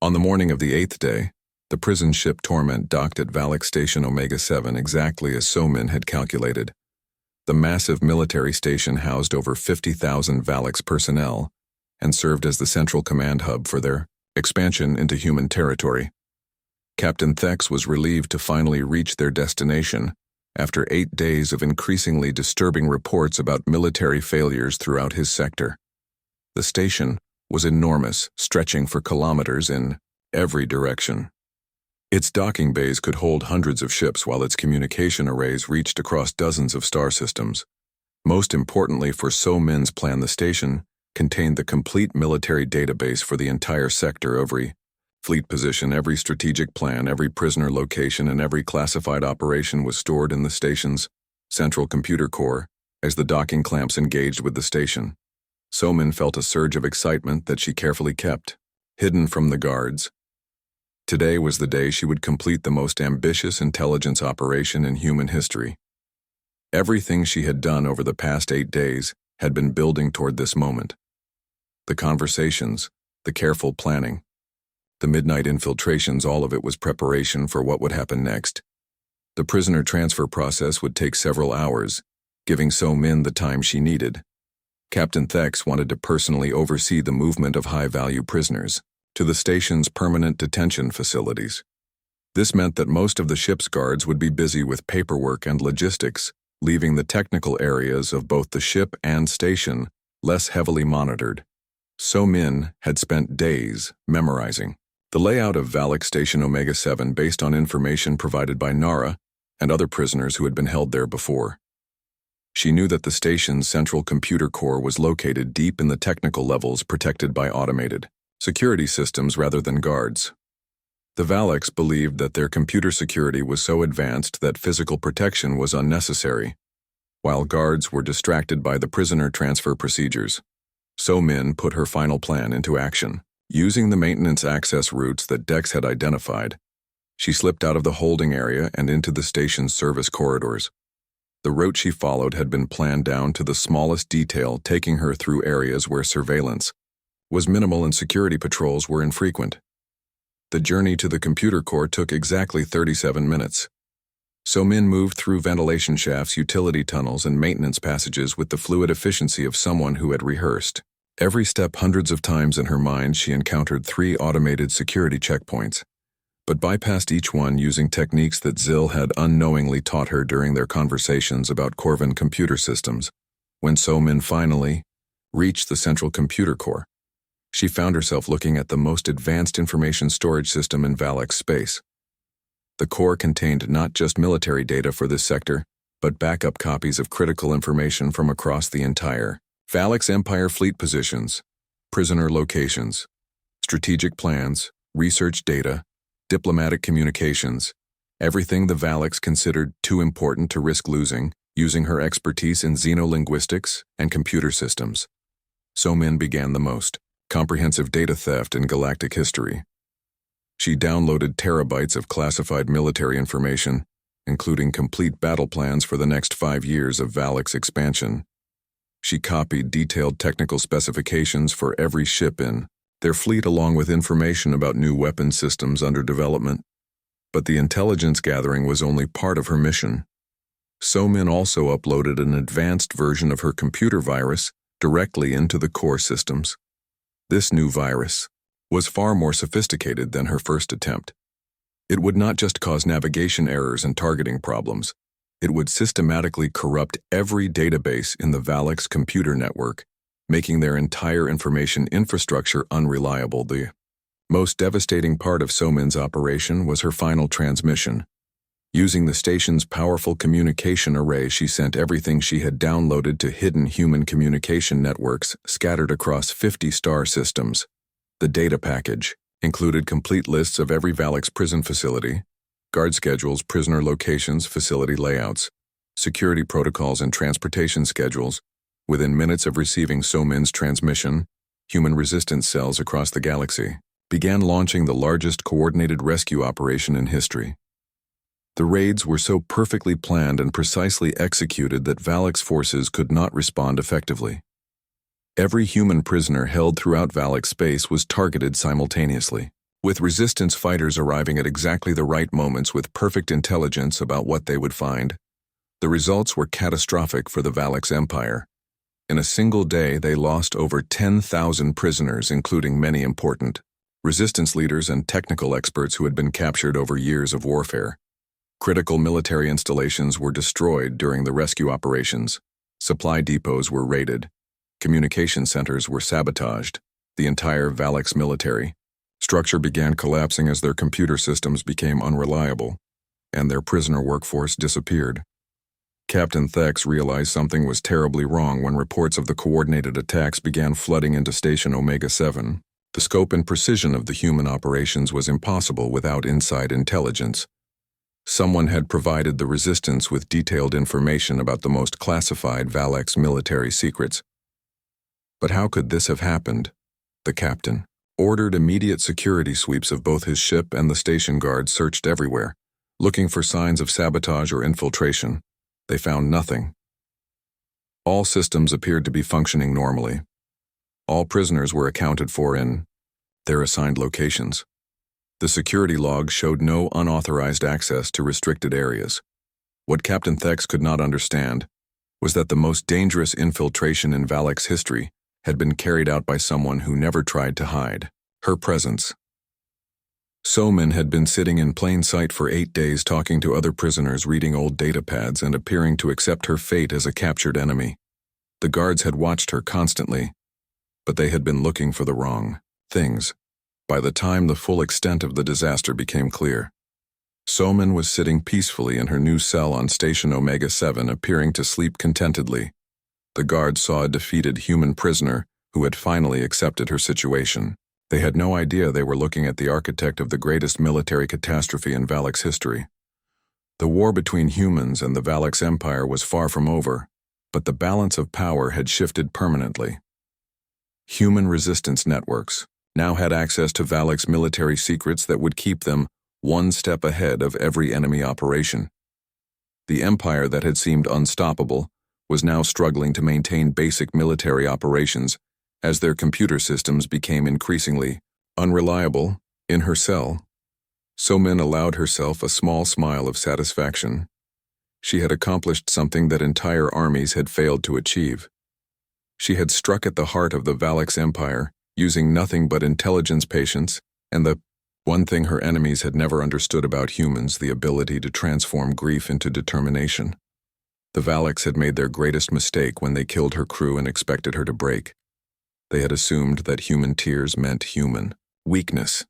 On the morning of the 8th day, the prison ship Torment docked at Valak Station Omega-7 exactly as Somin had calculated. The massive military station housed over 50,000 Valak's personnel and served as the central command hub for their expansion into human territory. Captain Thex was relieved to finally reach their destination after 8 days of increasingly disturbing reports about military failures throughout his sector. The station was enormous, stretching for kilometers in every direction. Its docking bays could hold hundreds of ships while its communication arrays reached across dozens of star systems. Most importantly for So-Min's plan, the station contained the complete military database for the entire sector. Every fleet position, every strategic plan, every prisoner location, and every classified operation was stored in the station's central computer core. As the docking clamps engaged with the station, So-Min felt a surge of excitement that she carefully kept, hidden from the guards. Today was the day she would complete the most ambitious intelligence operation in human history. Everything she had done over the past 8 days had been building toward this moment. The conversations, the careful planning, the midnight infiltrations, all of it was preparation for what would happen next. The prisoner transfer process would take several hours, giving So-Min the time she needed. Captain Thex wanted to personally oversee the movement of high-value prisoners to the station's permanent detention facilities. This meant that most of the ship's guards would be busy with paperwork and logistics, leaving the technical areas of both the ship and station less heavily monitored. So-Min had spent days memorizing the layout of Valak Station Omega-7 based on information provided by Nara and other prisoners who had been held there before. She knew that the station's central computer core was located deep in the technical levels, protected by automated security systems rather than guards. The Valaks believed that their computer security was so advanced that physical protection was unnecessary, while guards were distracted by the prisoner transfer procedures. So-Min put her final plan into action. Using the maintenance access routes that Dex had identified, she slipped out of the holding area and into the station's service corridors. The route she followed had been planned down to the smallest detail, taking her through areas where surveillance was minimal and security patrols were infrequent. The journey to the computer core took exactly 37 minutes. So-Min moved through ventilation shafts, utility tunnels, and maintenance passages with the fluid efficiency of someone who had rehearsed every step hundreds of times in her mind. She encountered 3 automated security checkpoints, but bypassed each one using techniques that Zil had unknowingly taught her during their conversations about Corvin computer systems. When So-Min finally reached the central computer core, she found herself looking at the most advanced information storage system in Valak space. The core contained not just military data for this sector, but backup copies of critical information from across the entire Valak's Empire fleet positions, prisoner locations, strategic plans, research data, diplomatic communications, everything the Valaks considered too important to risk losing, using her expertise in xenolinguistics and computer systems. So-Min began the most comprehensive data theft in galactic history. She downloaded terabytes of classified military information, including complete battle plans for the next 5 years of Valak's expansion. She copied detailed technical specifications for every ship in their fleet, along with information about new weapon systems under development. But the intelligence gathering was only part of her mission. So-Min also uploaded an advanced version of her computer virus directly into the core systems. This new virus was far more sophisticated than her first attempt. It would not just cause navigation errors and targeting problems. It would systematically corrupt every database in the Valak's computer network, making their entire information infrastructure unreliable. The most devastating part of So-Min's operation was her final transmission. Using the station's powerful communication array, she sent everything she had downloaded to hidden human communication networks scattered across 50 star systems. The data package included complete lists of every Valak's prison facility, guard schedules, prisoner locations, facility layouts, security protocols, and transportation schedules. Within minutes of receiving So-Min's transmission, human resistance cells across the galaxy began launching the largest coordinated rescue operation in history. The raids were so perfectly planned and precisely executed that Valak's forces could not respond effectively. Every human prisoner held throughout Valak space was targeted simultaneously. with resistance fighters arriving at exactly the right moments with perfect intelligence about what they would find. The results were catastrophic for the Valix Empire. In a single day, they lost over 10,000 prisoners, including many important resistance leaders and technical experts who had been captured over years of warfare. Critical military installations were destroyed during the rescue operations. Supply depots were raided. Communication centers were sabotaged. The entire Valix military structure began collapsing as their computer systems became unreliable, and their prisoner workforce disappeared. Captain Thex realized something was terribly wrong when reports of the coordinated attacks began flooding into Station Omega-7. The scope and precision of the human operations was impossible without inside intelligence. Someone had provided the resistance with detailed information about the most classified Valix military secrets. But how could this have happened? The captain ordered immediate security sweeps of both his ship, and the station guards searched everywhere, looking for signs of sabotage or infiltration. They found nothing. All systems appeared to be functioning normally. All prisoners were accounted for in their assigned locations. The security logs showed no unauthorized access to restricted areas. What Captain Thex could not understand was that the most dangerous infiltration in Valix history had been carried out by someone who never tried to hide her presence. Somin had been sitting in plain sight for 8 days, talking to other prisoners, reading old datapads, and appearing to accept her fate as a captured enemy. The guards had watched her constantly, but they had been looking for the wrong things. By the time the full extent of the disaster became clear, Somin was sitting peacefully in her new cell on Station Omega-7, appearing to sleep contentedly. The guards saw a defeated human prisoner who had finally accepted her situation. They had no idea they were looking at the architect of the greatest military catastrophe in Valix history. The war between humans and the Valix Empire was far from over, but the balance of power had shifted permanently. Human resistance networks now had access to Valix military secrets that would keep them one step ahead of every enemy operation. The empire that had seemed unstoppable was now struggling to maintain basic military operations as their computer systems became increasingly unreliable. In her cell, Somin allowed herself a small smile of satisfaction. She had accomplished something that entire armies had failed to achieve. She had struck at the heart of the Valix Empire, using nothing but intelligence, patience, and the one thing her enemies had never understood about humans: the ability to transform grief into determination. The Valix had made their greatest mistake when they killed her crew and expected her to break. They had assumed that human tears meant human weakness.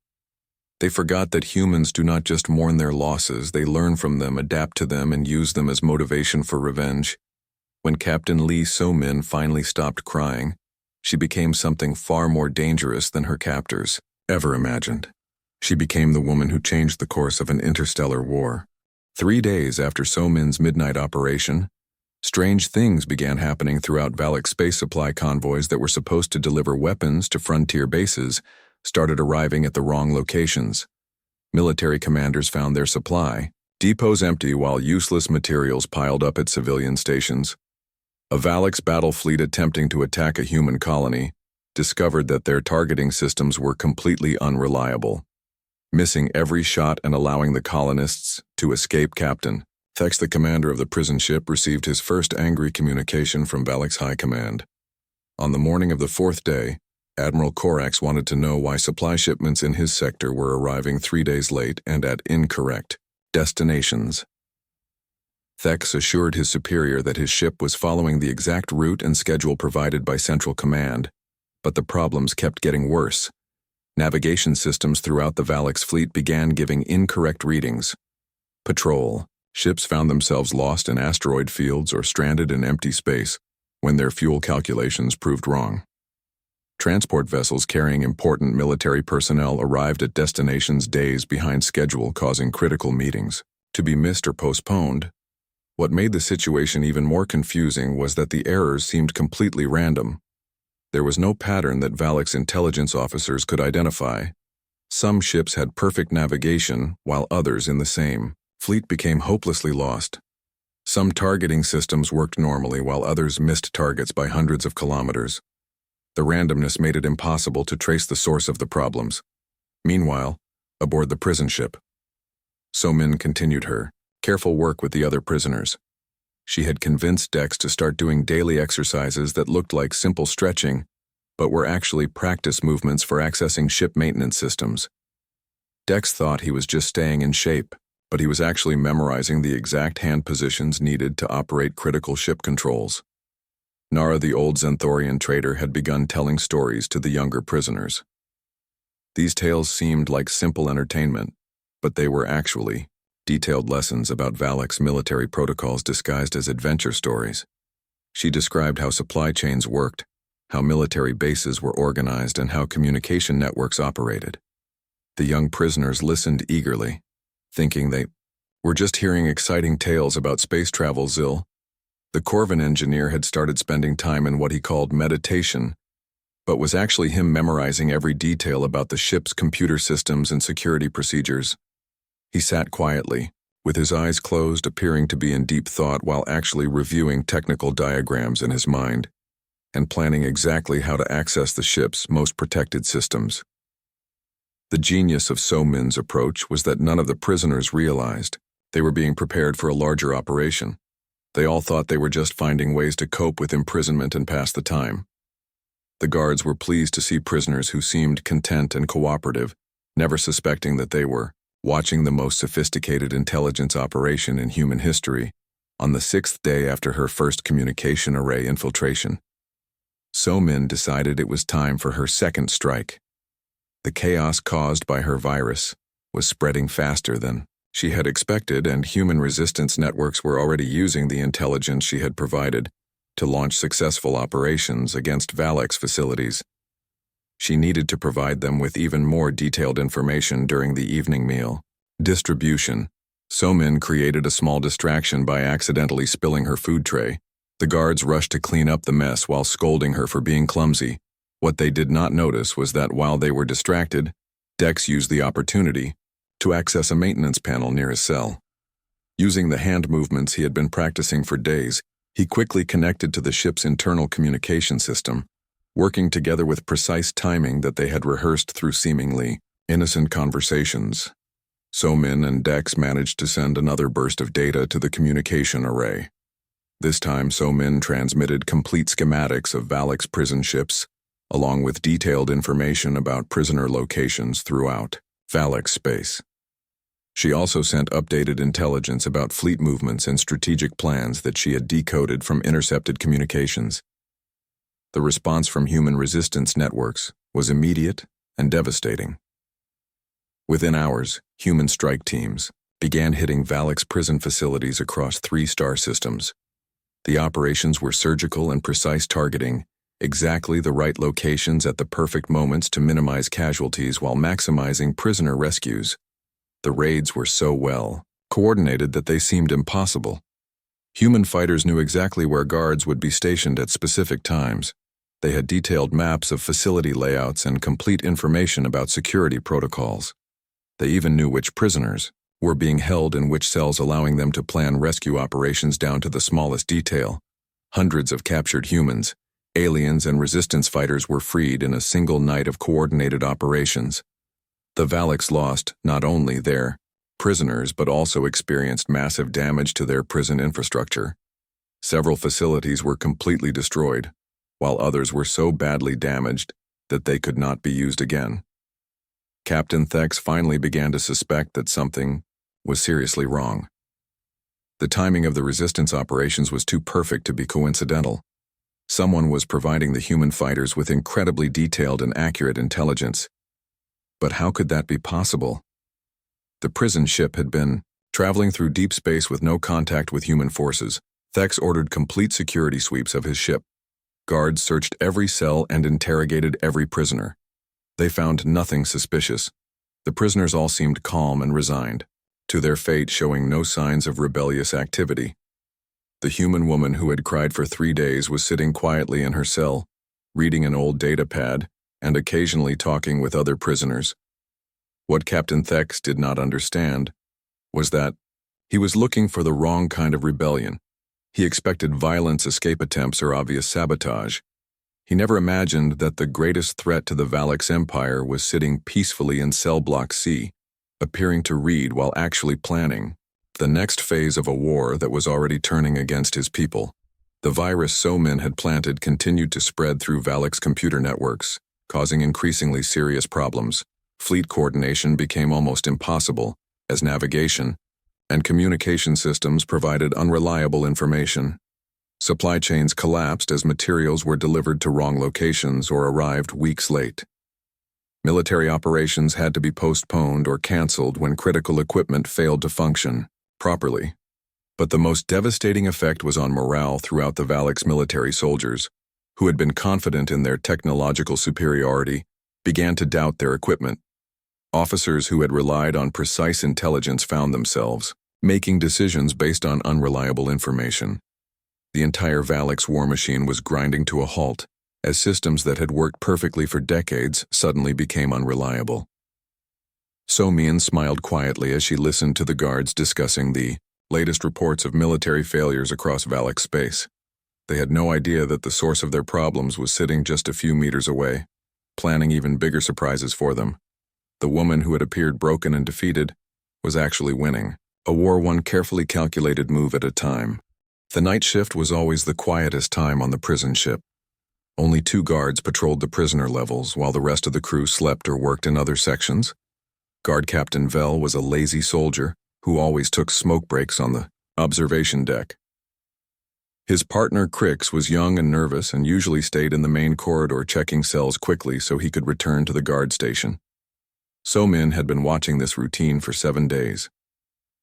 They forgot that humans do not just mourn their losses, they learn from them, adapt to them, and use them as motivation for revenge. When Captain Lee So-min finally stopped crying, she became something far more dangerous than her captors ever imagined. She became the woman who changed the course of an interstellar war. 3 days after So-min's midnight operation, strange things began happening throughout Valix. Space supply convoys that were supposed to deliver weapons to frontier bases started arriving at the wrong locations. Military commanders found their supply depots empty while useless materials piled up at civilian stations. A Valix battle fleet attempting to attack a human colony discovered that their targeting systems were completely unreliable, missing every shot and allowing the colonists to escape. Captain Thex, the commander of the prison ship, received his first angry communication from Valix High Command. On the morning of the 4th day, Admiral Korax wanted to know why supply shipments in his sector were arriving 3 days late and at incorrect destinations. Thex assured his superior that his ship was following the exact route and schedule provided by Central Command, but the problems kept getting worse. Navigation systems throughout the Valix fleet began giving incorrect readings. Patrol ships found themselves lost in asteroid fields or stranded in empty space when their fuel calculations proved wrong. Transport vessels carrying important military personnel arrived at destinations days behind schedule, causing critical meetings to be missed or postponed. What made the situation even more confusing was that the errors seemed completely random. There was no pattern that Valix intelligence officers could identify. Some ships had perfect navigation, while others in the same fleet became hopelessly lost. Some targeting systems worked normally, while others missed targets by hundreds of kilometers. The randomness made it impossible to trace the source of the problems. Meanwhile, aboard the prison ship. So-min continued her careful work with the other prisoners. She had convinced Dex to start doing daily exercises that looked like simple stretching, but were actually practice movements for accessing ship maintenance systems. Dex thought he was just staying in shape, but he was actually memorizing the exact hand positions needed to operate critical ship controls. Nara, the old Zenthorian trader, had begun telling stories to the younger prisoners. These tales seemed like simple entertainment, but they were actually detailed lessons about Valak's military protocols disguised as adventure stories. She described how supply chains worked, how military bases were organized, and how communication networks operated. The young prisoners listened eagerly, thinking they were just hearing exciting tales about space travel. Zil, the Corvin engineer, had started spending time in what he called meditation, but was actually him memorizing every detail about the ship's computer systems and security procedures. He sat quietly, with his eyes closed, appearing to be in deep thought while actually reviewing technical diagrams in his mind and planning exactly how to access the ship's most protected systems. The genius of So-min's approach was that none of the prisoners realized they were being prepared for a larger operation. They all thought they were just finding ways to cope with imprisonment and pass the time. The guards were pleased to see prisoners who seemed content and cooperative, never suspecting that they were watching the most sophisticated intelligence operation in human history on the 6th day after her first communication array infiltration. So-min decided it was time for her second strike. The chaos caused by her virus was spreading faster than she had expected, and human resistance networks were already using the intelligence she had provided to launch successful operations against Valak's facilities. She needed to provide them with even more detailed information during the evening meal. Distribution. So-min created a small distraction by accidentally spilling her food tray. The guards rushed to clean up the mess while scolding her for being clumsy. What they did not notice was that while they were distracted, Dex used the opportunity to access a maintenance panel near his cell. Using the hand movements he had been practicing for days, he quickly connected to the ship's internal communication system, working together with precise timing that they had rehearsed through seemingly innocent conversations. So-min and Dex managed to send another burst of data to the communication array. This time, So-min transmitted complete schematics of Valak's prison ships, along with detailed information about prisoner locations throughout Valak's space. She also sent updated intelligence about fleet movements and strategic plans that she had decoded from intercepted communications. The response from human resistance networks was immediate and devastating. Within hours, human strike teams began hitting Valak's prison facilities across 3 star systems. The operations were surgical and precise, targeting exactly the right locations at the perfect moments to minimize casualties while maximizing prisoner rescues. The raids were so well coordinated that they seemed impossible. Human fighters knew exactly where guards would be stationed at specific times. They had detailed maps of facility layouts and complete information about security protocols. They even knew which prisoners were being held in which cells, allowing them to plan rescue operations down to the smallest detail. Hundreds of captured humans, aliens, and resistance fighters were freed in a single night of coordinated operations. The Valaks lost not only their prisoners but also experienced massive damage to their prison infrastructure. Several facilities were completely destroyed, while others were so badly damaged that they could not be used again. Captain Thex finally began to suspect that something was seriously wrong. The timing of the resistance operations was too perfect to be coincidental. Someone was providing the human fighters with incredibly detailed and accurate intelligence. But how could that be possible? The prison ship had been traveling through deep space with no contact with human forces. Thex ordered complete security sweeps of his ship. Guards searched every cell and interrogated every prisoner. They found nothing suspicious. The prisoners all seemed calm and resigned to their fate, showing no signs of rebellious activity. The human woman who had cried for 3 days was sitting quietly in her cell, reading an old data pad and occasionally talking with other prisoners. What Captain Thex did not understand was that he was looking for the wrong kind of rebellion. He expected violence, escape attempts, or obvious sabotage. He never imagined that the greatest threat to the Valak's empire was sitting peacefully in cell block C, appearing to read while actually planning the next phase of a war that was already turning against his people. The virus So-Min had planted continued to spread through Valak's computer networks, causing increasingly serious problems. Fleet coordination became almost impossible, as navigation and communication systems provided unreliable information. Supply chains collapsed as materials were delivered to wrong locations or arrived weeks late. Military operations had to be postponed or canceled when critical equipment failed to function properly. But the most devastating effect was on morale throughout the Valak's military soldiers, who had been confident in their technological superiority, began to doubt their equipment. Officers who had relied on precise intelligence found themselves making decisions based on unreliable information. The entire Valak's war machine was grinding to a halt, as systems that had worked perfectly for decades suddenly became unreliable. So-Min smiled quietly as she listened to the guards discussing the latest reports of military failures across Valak space. They had no idea that the source of their problems was sitting just a few meters away, planning even bigger surprises for them. The woman who had appeared broken and defeated was actually winning, a war one carefully calculated move at a time. The night shift was always the quietest time on the prison ship. Only 2 guards patrolled the prisoner levels while the rest of the crew slept or worked in other sections. Guard Captain Vel was a lazy soldier who always took smoke breaks on the observation deck. His partner Crix was young and nervous and usually stayed in the main corridor checking cells quickly so he could return to the guard station. So-Min had been watching this routine for 7 days.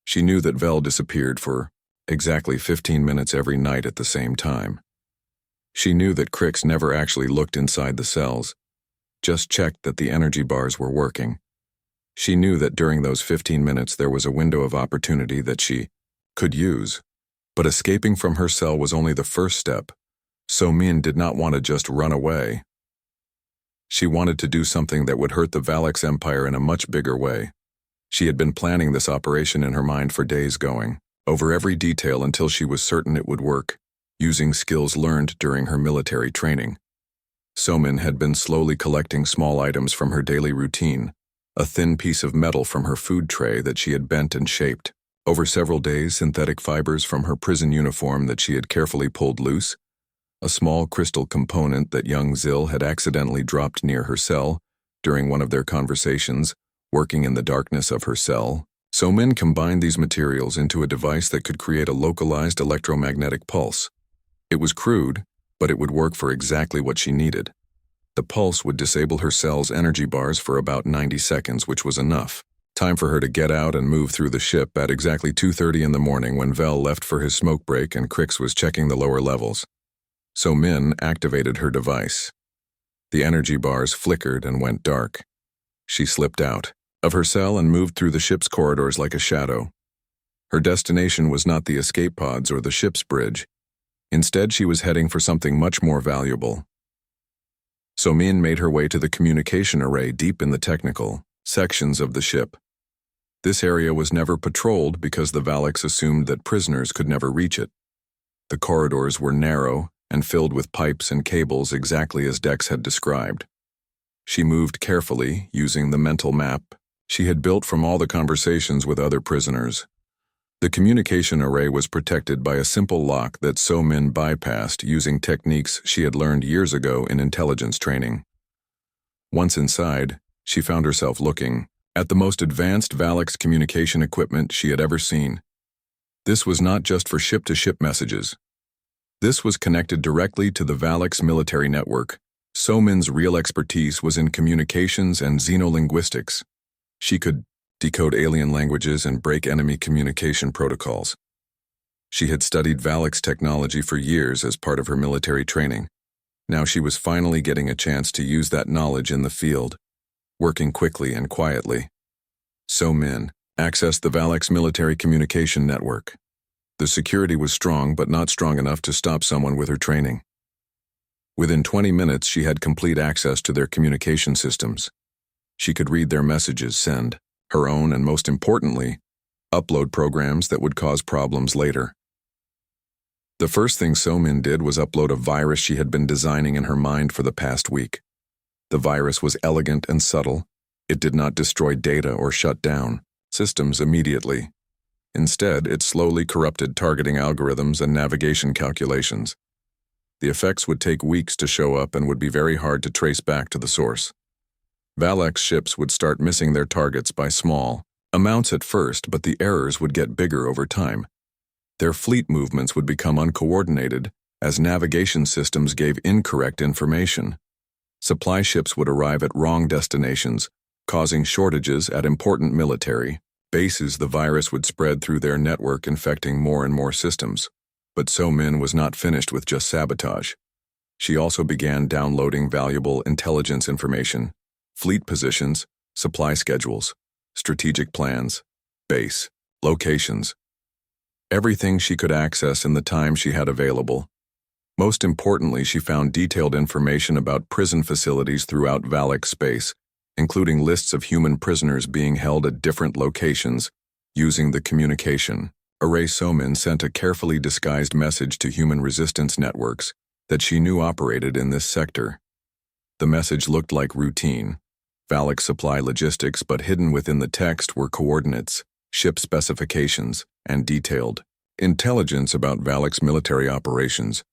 She knew that Vel disappeared for exactly 15 minutes every night at the same time. She knew that Crix never actually looked inside the cells, just checked that the energy bars were working. She knew that during those 15 minutes there was a window of opportunity that she could use. But escaping from her cell was only the first step. So-Min did not want to just run away. She wanted to do something that would hurt the Valak's empire in a much bigger way. She had been planning this operation in her mind for days going over every detail until she was certain it would work, using skills learned during her military training. So-Min had been slowly collecting small items from her daily routine, a thin piece of metal from her food tray that she had bent and shaped. Over several days, synthetic fibers from her prison uniform that she had carefully pulled loose, a small crystal component that young Zil had accidentally dropped near her cell during one of their conversations, working in the darkness of her cell. So-Min combined these materials into a device that could create a localized electromagnetic pulse. It was crude, but it would work for exactly what she needed. The pulse would disable her cell's energy bars for about 90 seconds, which was enough. Time for her to get out and move through the ship at exactly 2:30 in the morning when Vel left for his smoke break and Crix was checking the lower levels. So-Min activated her device. The energy bars flickered and went dark. She slipped out of her cell and moved through the ship's corridors like a shadow. Her destination was not the escape pods or the ship's bridge. Instead, she was heading for something much more valuable. So-Min made her way to the communication array deep in the technical sections of the ship. This area was never patrolled because the Valaks assumed that prisoners could never reach it. The corridors were narrow and filled with pipes and cables exactly as Dex had described. She moved carefully, using the mental map she had built from all the conversations with other prisoners. The communication array was protected by a simple lock that So-Min bypassed using techniques she had learned years ago in intelligence training. Once inside, she found herself looking at the most advanced Valak's communication equipment she had ever seen. This was not just for ship-to-ship messages. This was connected directly to the Valak's military network. So-Min's real expertise was in communications and xenolinguistics. She could decode alien languages and break enemy communication protocols. She had studied Valak's technology for years as part of her military training. Now she was finally getting a chance to use that knowledge in the field, working quickly and quietly. So-Min accessed the Valak's military communication network. The security was strong, but not strong enough to stop someone with her training. Within 20 minutes, she had complete access to their communication systems. She could read their messages, send her own, and most importantly, upload programs that would cause problems later. The first thing So-Min did was upload a virus she had been designing in her mind for the past week. The virus was elegant and subtle, It did not destroy data or shut down systems immediately. Instead, it slowly corrupted targeting algorithms and navigation calculations. The effects would take weeks to show up and would be very hard to trace back to the source. Valak's ships would start missing their targets by small amounts at first, but the errors would get bigger over time. Their fleet movements would become uncoordinated as navigation systems gave incorrect information. Supply ships would arrive at wrong destinations, causing shortages at important military bases. The virus would spread through their network, infecting more and more systems. But So-Min was not finished with just sabotage. She also began downloading valuable intelligence information, fleet positions, supply schedules, strategic plans, base, locations, everything she could access in the time she had available. Most importantly, she found detailed information about prison facilities throughout Valak space, including lists of human prisoners being held at different locations. Using the communication array, So-Min sent a carefully disguised message to human resistance networks that she knew operated in this sector. The message looked like routine Valak supply logistics, but hidden within the text were coordinates, ship specifications, and detailed intelligence about Valak's military operations.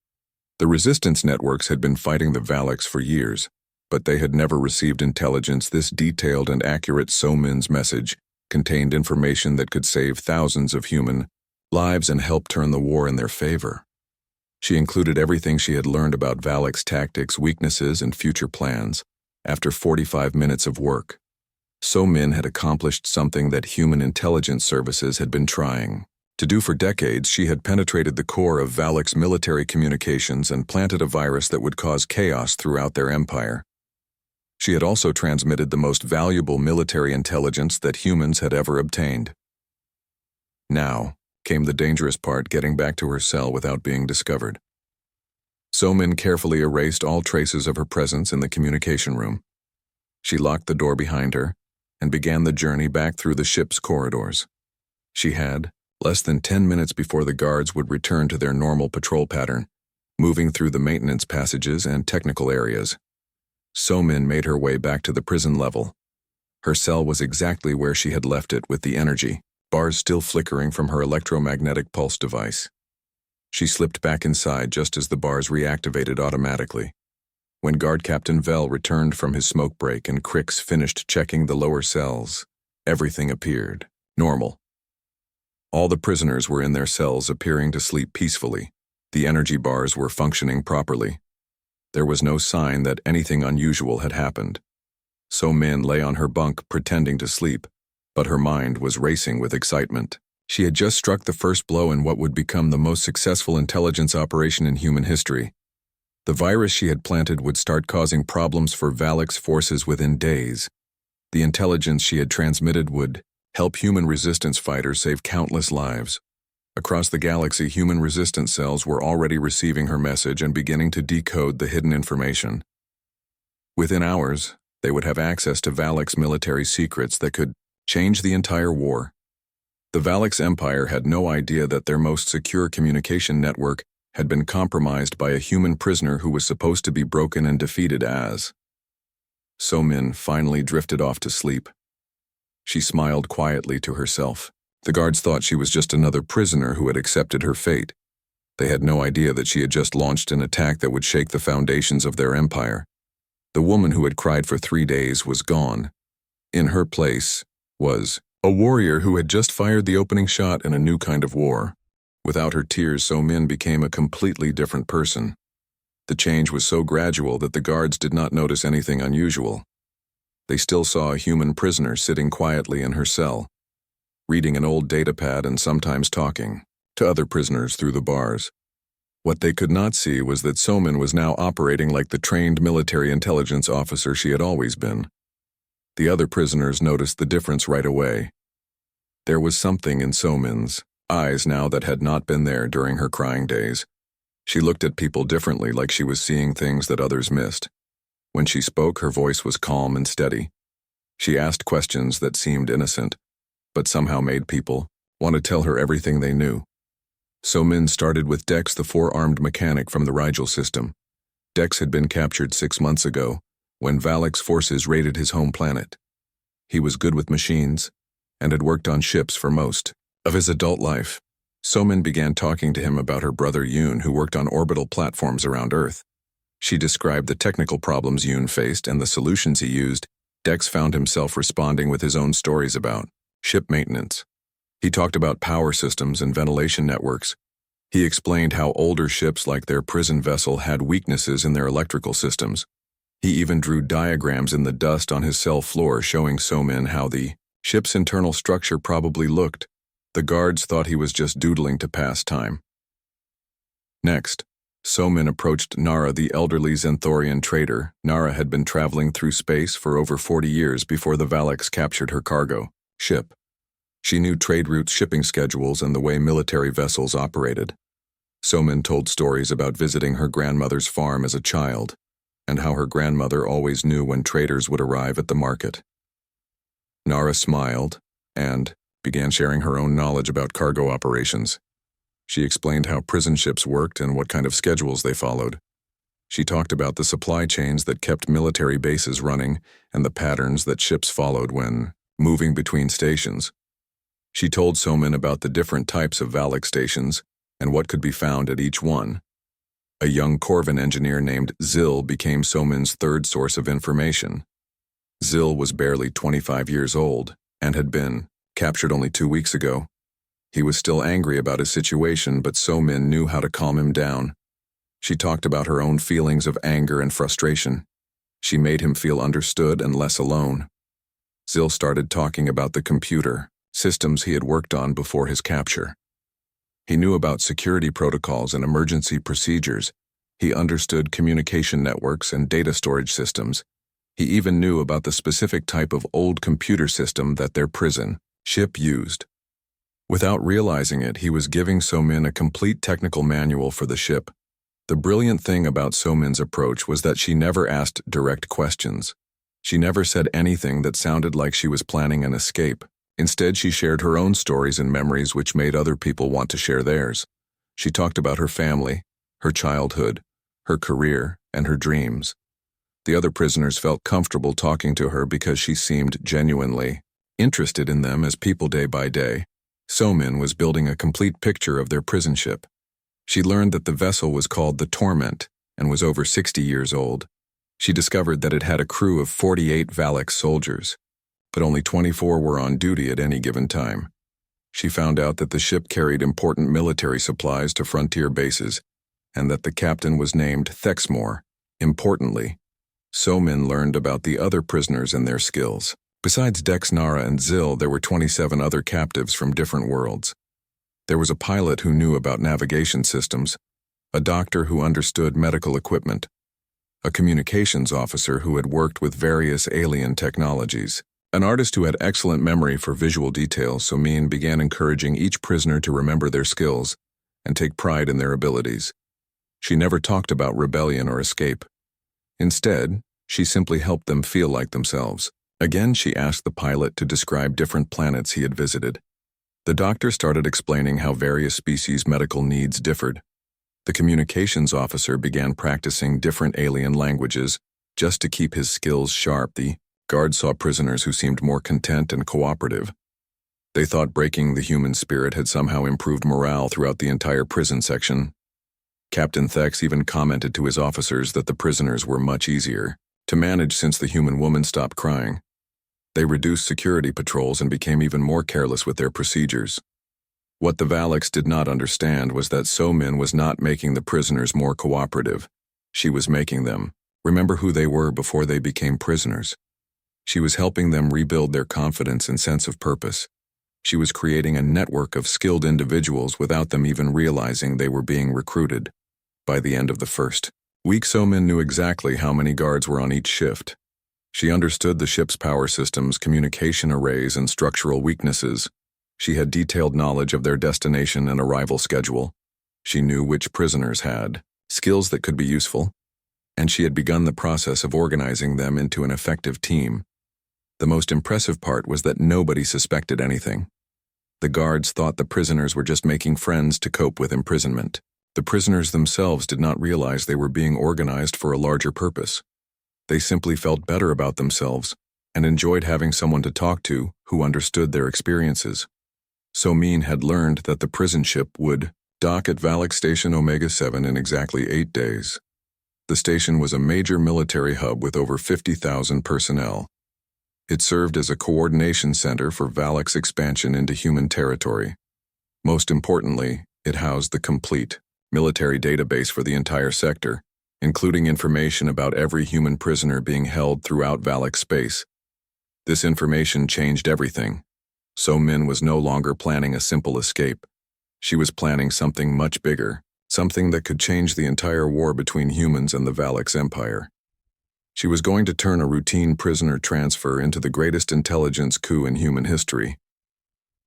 The resistance networks had been fighting the Valaks for years, but they had never received intelligence this detailed and accurate. So-Min's message contained information that could save thousands of human lives and help turn the war in their favor. She included everything she had learned about Valak's tactics, weaknesses, and future plans. After 45 minutes of work, So-Min had accomplished something that human intelligence services had been trying to do for decades. She had penetrated the core of Valak's military communications and planted a virus that would cause chaos throughout their empire. She had also transmitted the most valuable military intelligence that humans had ever obtained. Now came the dangerous part: getting back to her cell without being discovered. So-Min carefully erased all traces of her presence in the communication room. She locked the door behind her and began the journey back through the ship's corridors. She had less than 10 minutes before the guards would return to their normal patrol pattern, moving through the maintenance passages and technical areas. So-Min made her way back to the prison level. Her cell was exactly where she had left it, with the energy bars still flickering from her electromagnetic pulse device. She slipped back inside just as the bars reactivated automatically. When Guard Captain Vel returned from his smoke break and Crix finished checking the lower cells, everything appeared normal. All the prisoners were in their cells, appearing to sleep peacefully. The energy bars were functioning properly. There was no sign that anything unusual had happened. So-Min lay on her bunk pretending to sleep, but her mind was racing with excitement. She had just struck the first blow in what would become the most successful intelligence operation in human history. The virus she had planted would start causing problems for Valak's forces within days. The intelligence she had transmitted would help human resistance fighters save countless lives. Across the galaxy, human resistance cells were already receiving her message and beginning to decode the hidden information. Within hours, they would have access to Valak's military secrets that could change the entire war. The Valak's empire had no idea that their most secure communication network had been compromised by a human prisoner who was supposed to be broken and defeated as. So-Min finally drifted off to sleep. She smiled quietly to herself. The guards thought she was just another prisoner who had accepted her fate. They had no idea that she had just launched an attack that would shake the foundations of their empire. The woman who had cried for 3 days was gone. In her place was a warrior who had just fired the opening shot in a new kind of war. Without her tears, So-Min became a completely different person. The change was so gradual that the guards did not notice anything unusual. They still saw a human prisoner sitting quietly in her cell, reading an old datapad and sometimes talking to other prisoners through the bars. What they could not see was that So-Min was now operating like the trained military intelligence officer she had always been. The other prisoners noticed the difference right away. There was something in So-Min's eyes now that had not been there during her crying days. She looked at people differently, like she was seeing things that others missed. When she spoke, her voice was calm and steady. She asked questions that seemed innocent, but somehow made people want to tell her everything they knew. So-Min started with Dex, the 4-armed mechanic from the Rigel system. Dex had been captured 6 months ago, when Valak's forces raided his home planet. He was good with machines and had worked on ships for most of his adult life. So-min began talking to him about her brother Yoon, who worked on orbital platforms around Earth. She described the technical problems Yoon faced and the solutions he used. Dex found himself responding with his own stories about ship maintenance. He talked about power systems and ventilation networks. He explained how older ships like their prison vessel had weaknesses in their electrical systems. He even drew diagrams in the dust on his cell floor showing So-min how the ship's internal structure probably looked. The guards thought he was just doodling to pass time. Next, So-min approached Nara, the elderly Zenthorian trader. Nara had been traveling through space for over 40 years before the Valaks captured her cargo ship. She knew trade routes, shipping schedules, and the way military vessels operated. So-min told stories about visiting her grandmother's farm as a child, and how her grandmother always knew when traders would arrive at the market. Nara smiled and began sharing her own knowledge about cargo operations. She explained how prison ships worked and what kind of schedules they followed. She talked about the supply chains that kept military bases running and the patterns that ships followed when moving between stations. She told So-min about the different types of Valak stations and what could be found at each one. A young Corvin engineer named Zil became So-min's third source of information. Zil was barely 25 years old and had been captured only 2 weeks ago. He was still angry about his situation, but So-min knew how to calm him down. She talked about her own feelings of anger and frustration. She made him feel understood and less alone. Zil started talking about the computer systems he had worked on before his capture. He knew about security protocols and emergency procedures. He understood communication networks and data storage systems. He even knew about the specific type of old computer system that their prison ship used. Without realizing it, he was giving So-min a complete technical manual for the ship. The brilliant thing about So-min's approach was that she never asked direct questions. She never said anything that sounded like she was planning an escape. Instead, she shared her own stories and memories which made other people want to share theirs. She talked about her family, her childhood, her career, and her dreams. The other prisoners felt comfortable talking to her because she seemed genuinely interested in them as people day by day. So-min was building a complete picture of their prison ship. She learned that the vessel was called the Torment and was over 60 years old. She discovered that it had a crew of 48 Valak soldiers, but only 24 were on duty at any given time. She found out that the ship carried important military supplies to frontier bases, and that the captain was named Thexmore. Importantly, So-min learned about the other prisoners and their skills. Besides Dex, Nara, and Zil, there were 27 other captives from different worlds. There was a pilot who knew about navigation systems, a doctor who understood medical equipment, a communications officer who had worked with various alien technologies, an artist who had excellent memory for visual details. So-min began encouraging each prisoner to remember their skills and take pride in their abilities. She never talked about rebellion or escape. Instead, she simply helped them feel like themselves. Again, she asked the pilot to describe different planets he had visited. The doctor started explaining how various species' medical needs differed. The communications officer began practicing different alien languages just to keep his skills sharp. The guard saw prisoners who seemed more content and cooperative. They thought breaking the human spirit had somehow improved morale throughout the entire prison section. Captain Thex even commented to his officers that the prisoners were much easier to manage since the human woman stopped crying. They reduced security patrols and became even more careless with their procedures. What the Valaks did not understand was that So-min was not making the prisoners more cooperative. She was making them remember who they were before they became prisoners. She was helping them rebuild their confidence and sense of purpose. She was creating a network of skilled individuals without them even realizing they were being recruited. By the end of the first week, So-min knew exactly how many guards were on each shift. She understood the ship's power systems, communication arrays, and structural weaknesses. She had detailed knowledge of their destination and arrival schedule. She knew which prisoners had skills that could be useful, and she had begun the process of organizing them into an effective team. The most impressive part was that nobody suspected anything. The guards thought the prisoners were just making friends to cope with imprisonment. The prisoners themselves did not realize they were being organized for a larger purpose. They simply felt better about themselves and enjoyed having someone to talk to who understood their experiences. So-min had learned that the prison ship would dock at Valak Station Omega-7 in exactly 8 days. The station was a major military hub with over 50,000 personnel. It served as a coordination center for Valak's expansion into human territory. Most importantly, it housed the complete military database for the entire sector, including information about every human prisoner being held throughout Valak space. This information changed everything. So-min was no longer planning a simple escape. She was planning something much bigger, something that could change the entire war between humans and the Valak's empire. She was going to turn a routine prisoner transfer into the greatest intelligence coup in human history.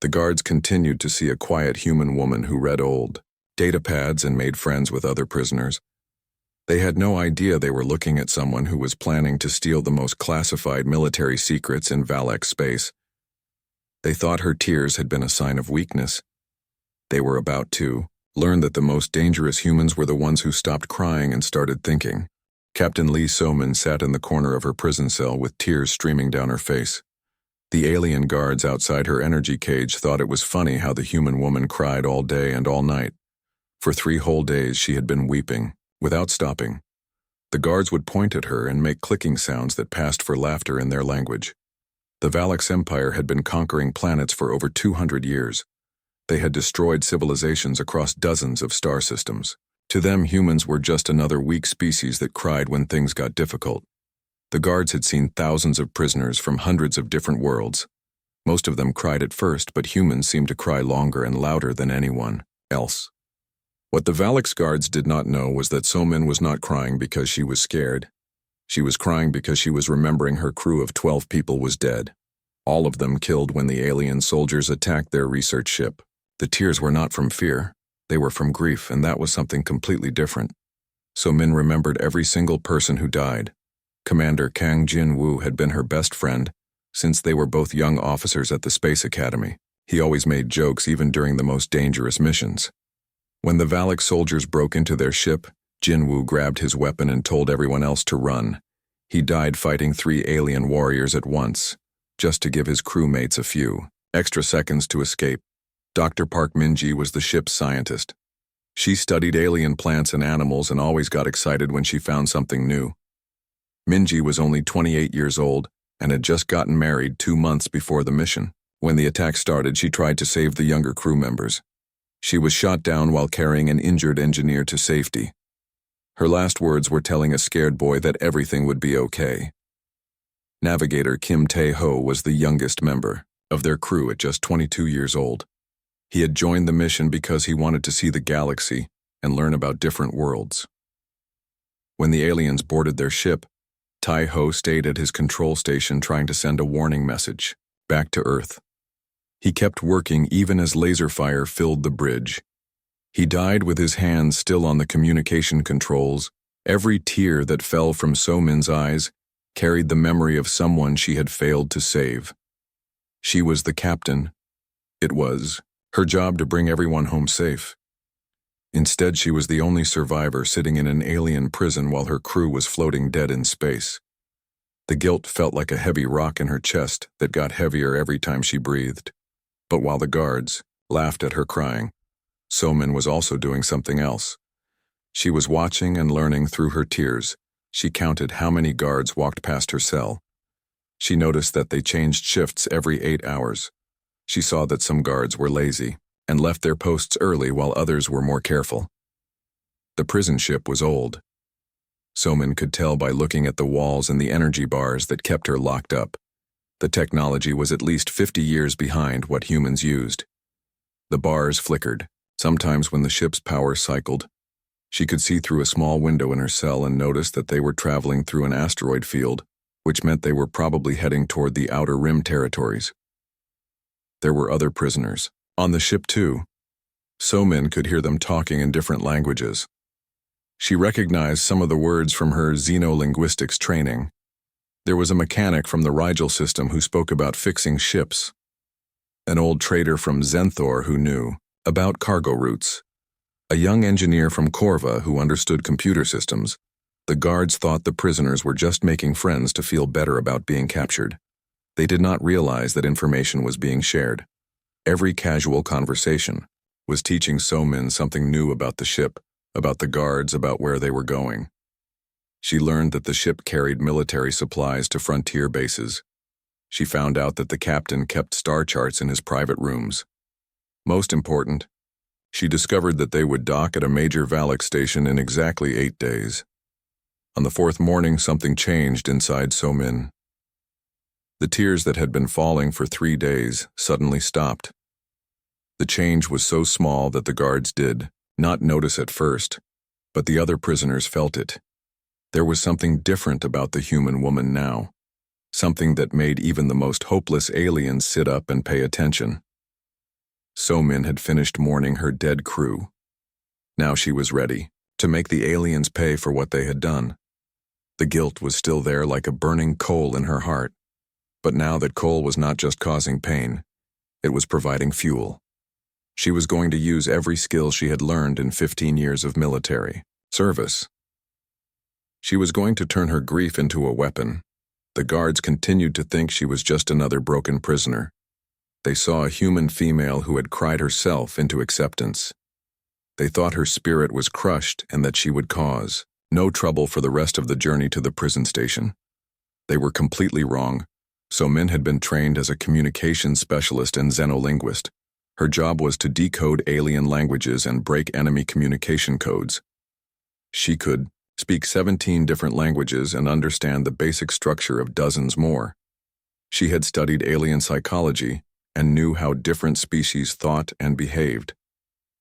The guards continued to see a quiet human woman who read old datapads and made friends with other prisoners. They had no idea they were looking at someone who was planning to steal the most classified military secrets in Valak space. They thought her tears had been a sign of weakness. They were about to learn that the most dangerous humans were the ones who stopped crying and started thinking. Captain Lee So-min sat in the corner of her prison cell with tears streaming down her face. The alien guards outside her energy cage thought it was funny how the human woman cried all day and all night. For 3 whole days she had been weeping, without stopping. The guards would point at her and make clicking sounds that passed for laughter in their language. The Valak's empire had been conquering planets for over 200 years. They had destroyed civilizations across dozens of star systems. To them, humans were just another weak species that cried when things got difficult. The guards had seen thousands of prisoners from hundreds of different worlds. Most of them cried at first, but humans seemed to cry longer and louder than anyone else. What the Valak's guards did not know was that So-min was not crying because she was scared. She was crying because she was remembering her crew of 12 people was dead. All of them killed when the alien soldiers attacked their research ship. The tears were not from fear. They were from grief, and that was something completely different. So-min remembered every single person who died. Commander Kang Jin-woo had been her best friend since they were both young officers at the Space Academy. He always made jokes even during the most dangerous missions. When the Valak soldiers broke into their ship, Jin-woo grabbed his weapon and told everyone else to run. He died fighting 3 alien warriors at once, just to give his crewmates a few extra seconds to escape. Dr. Park Min-ji was the ship's scientist. She studied alien plants and animals and always got excited when she found something new. Min-ji was only 28 years old and had just gotten married 2 months before the mission. When the attack started, she tried to save the younger crew members. She was shot down while carrying an injured engineer to safety. Her last words were telling a scared boy that everything would be okay. Navigator Kim Tae-ho was the youngest member of their crew at just 22 years old. He had joined the mission because he wanted to see the galaxy and learn about different worlds. When the aliens boarded their ship, Tae-ho stayed at his control station trying to send a warning message back to Earth. He kept working even as laser fire filled the bridge. He died with his hands still on the communication controls. Every tear that fell from So-min's eyes carried the memory of someone she had failed to save. She was the captain. It was her job to bring everyone home safe. Instead, she was the only survivor sitting in an alien prison while her crew was floating dead in space. The guilt felt like a heavy rock in her chest that got heavier every time she breathed. But while the guards laughed at her crying, So-min was also doing something else. She was watching and learning through her tears. She counted how many guards walked past her cell. She noticed that they changed shifts every 8 hours. She saw that some guards were lazy and left their posts early while others were more careful. The prison ship was old. So-min could tell by looking at the walls and the energy bars that kept her locked up. The technology was at least 50 years behind what humans used. The bars flickered, sometimes when the ship's power cycled. She could see through a small window in her cell and noticed that they were traveling through an asteroid field, which meant they were probably heading toward the Outer Rim territories. There were other prisoners on the ship too. So-min could hear them talking in different languages. She recognized some of the words from her xenolinguistics training. There was a mechanic from the Rigel system who spoke about fixing ships, an old trader from Zenthor who knew about cargo routes, a young engineer from Corva who understood computer systems. The guards thought the prisoners were just making friends to feel better about being captured. They did not realize that information was being shared. Every casual conversation was teaching So-min something new about the ship, about the guards, about where they were going. She learned that the ship carried military supplies to frontier bases. She found out that the captain kept star charts in his private rooms. Most important, she discovered that they would dock at a major Valak station in exactly 8 days. On the 4th morning, something changed inside So-min. The tears that had been falling for 3 days suddenly stopped. The change was so small that the guards did not notice at first, but the other prisoners felt it. There was something different about the human woman now, something that made even the most hopeless aliens sit up and pay attention. So-min had finished mourning her dead crew. Now she was ready to make the aliens pay for what they had done. The guilt was still there like a burning coal in her heart, but now that coal was not just causing pain, it was providing fuel. She was going to use every skill she had learned in 15 years of military service. She was going to turn her grief into a weapon. The guards continued to think she was just another broken prisoner. They saw a human female who had cried herself into acceptance. They thought her spirit was crushed and that she would cause no trouble for the rest of the journey to the prison station. They were completely wrong. So-min had been trained as a communications specialist and xenolinguist. Her job was to decode alien languages and break enemy communication codes. She could speak 17 different languages and understand the basic structure of dozens more. She had studied alien psychology and knew how different species thought and behaved.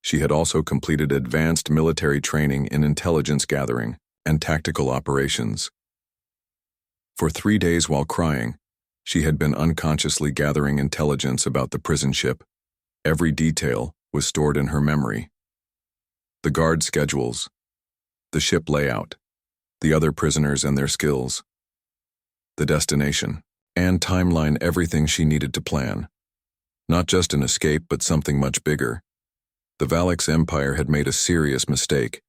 She had also completed advanced military training in intelligence gathering and tactical operations. For 3 days while crying, she had been unconsciously gathering intelligence about the prison ship. Every detail was stored in her memory. The guard schedules, the ship layout, the other prisoners and their skills, the destination, and timeline, everything she needed to plan. Not just an escape, but something much bigger. The Valak's empire had made a serious mistake.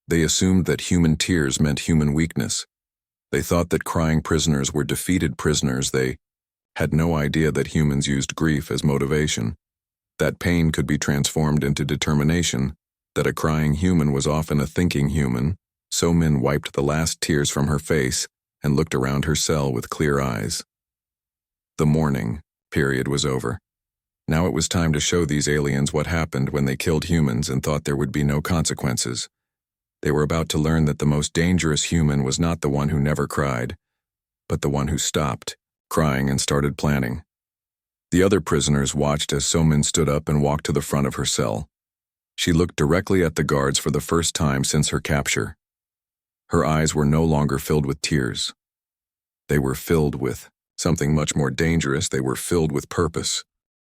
They assumed that human tears meant human weakness. They thought that crying prisoners were defeated prisoners. They had no idea that humans used grief as motivation, that pain could be transformed into determination, that a crying human was often a thinking human. So-min wiped the last tears from her face and looked around her cell with clear eyes. The mourning period was over. Now it was time to show these aliens what happened when they killed humans and thought there would be no consequences. They were about to learn that the most dangerous human was not the one who never cried, but the one who stopped crying and started planning. The other prisoners watched as So-min stood up and walked to the front of her cell. She looked directly at the guards for the first time since her capture. Her eyes were no longer filled with tears. They were filled with something much more dangerous. They were filled with purpose.